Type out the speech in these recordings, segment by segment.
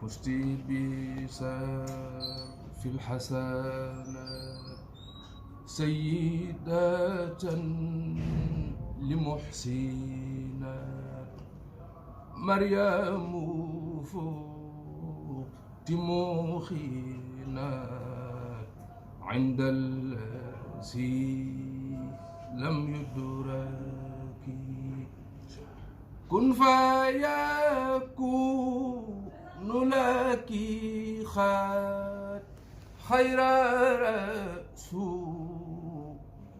فزت بسار في الحسنات سيدة لمحسنات مريم فوق مخينات عند الذي لم يدرك كن فيكون لك خات خير رسول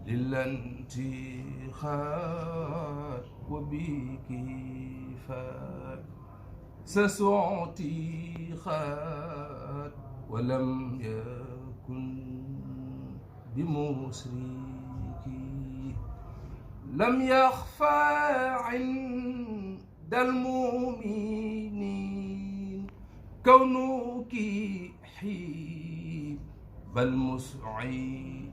للانتخاب وبك فات سسعتي خات ولم يكن بمسركي لم يخفى عند المؤمنين كونك حيب المسعينين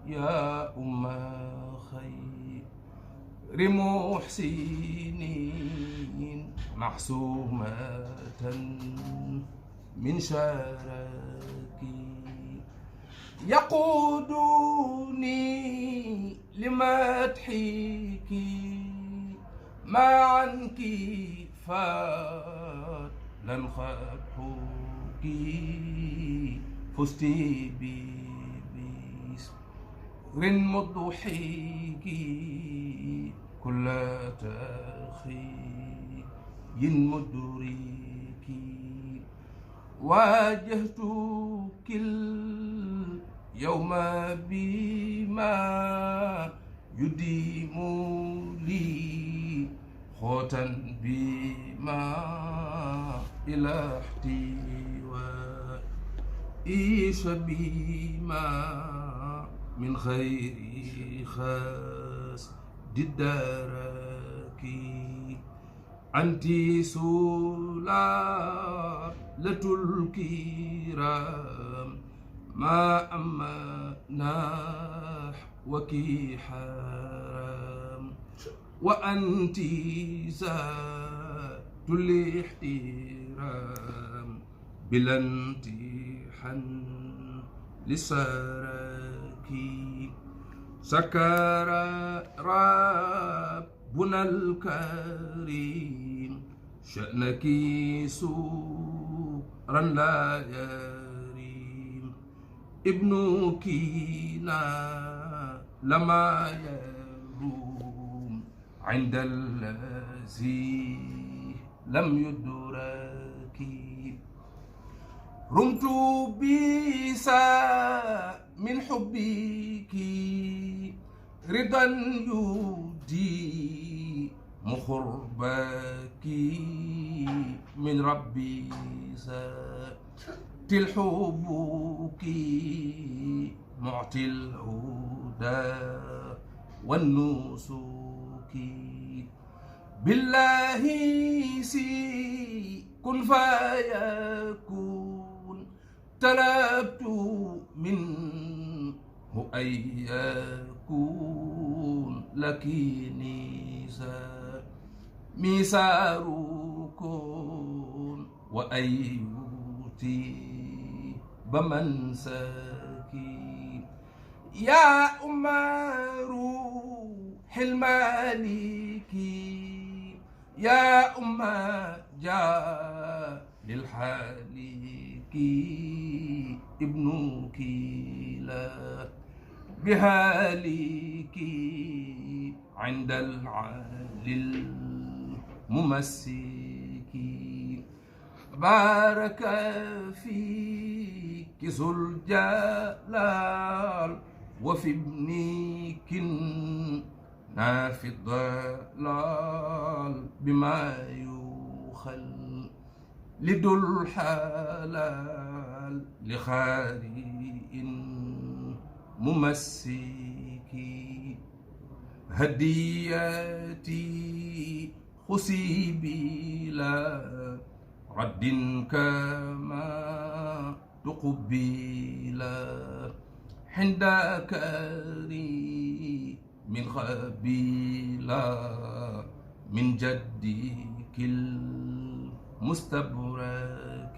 يا أم خير محسنين محسومة من شركي يقودني لمدحك ما عنك فات لن خبحك فزت ببسر مضحك كل تخي مدرك واجهتك اليوم بما يديم لي خوتا بما إلى احتواء إيش بما من خير خاص الدرك أنت سلالة الكرام ما أما نحوك حرام وأنت ذات الاحترام بلا امتحان لسرك سكر ربنا الكريم شأنك سورا لا يريم ابنك لما يروم عند الذي لم يدرك رمت بيسا من حبك رضا يودي مخربك من ربي تلحبك معطي الهدى والنسك بالله سي كن فيكون طلبت منه أن يكون لك ميساركم وأيوتي بمنسكي يا أم روح المالك يا أم جا للحالك ابنك لا بهالك عند العالي الممسك بارك فيك ذو الجلال وفي ابنك في الضلال بما يخل لد الحلال لخارئ ممسك هديتي خسي بلا رد كما تقبل عند كريم من خبيلا من جدك مستبرك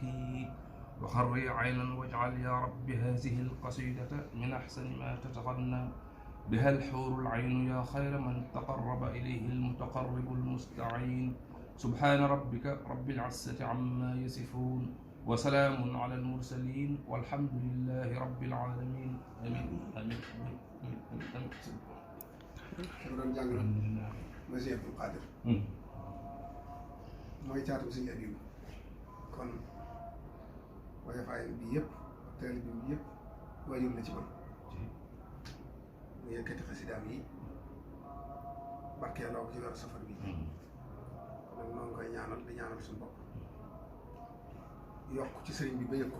وخري عينا واجعل يا رب هذه القصيدة من أحسن ما تتغنى بها الحور العين يا خير من تقرب إليه المتقرب المستعين سبحان ربك رب العزة عما يصفون وسلام على المرسلين والحمد لله رب العالمين آمين آمين آمين آمين آمين doon jàng mooy Sëñ Abdul Qadir mooy caatum Sëñ Abibu kon wayafaay bi yëpp teel bi yëpp waajur la ci man mu yëkkati xasidaam yi barkeeloo ko ci weeru safar bi kon nag noo ngi koy ñaanal di ñaanal suñu bopp yokk ci sëriñ bi ba yëg ko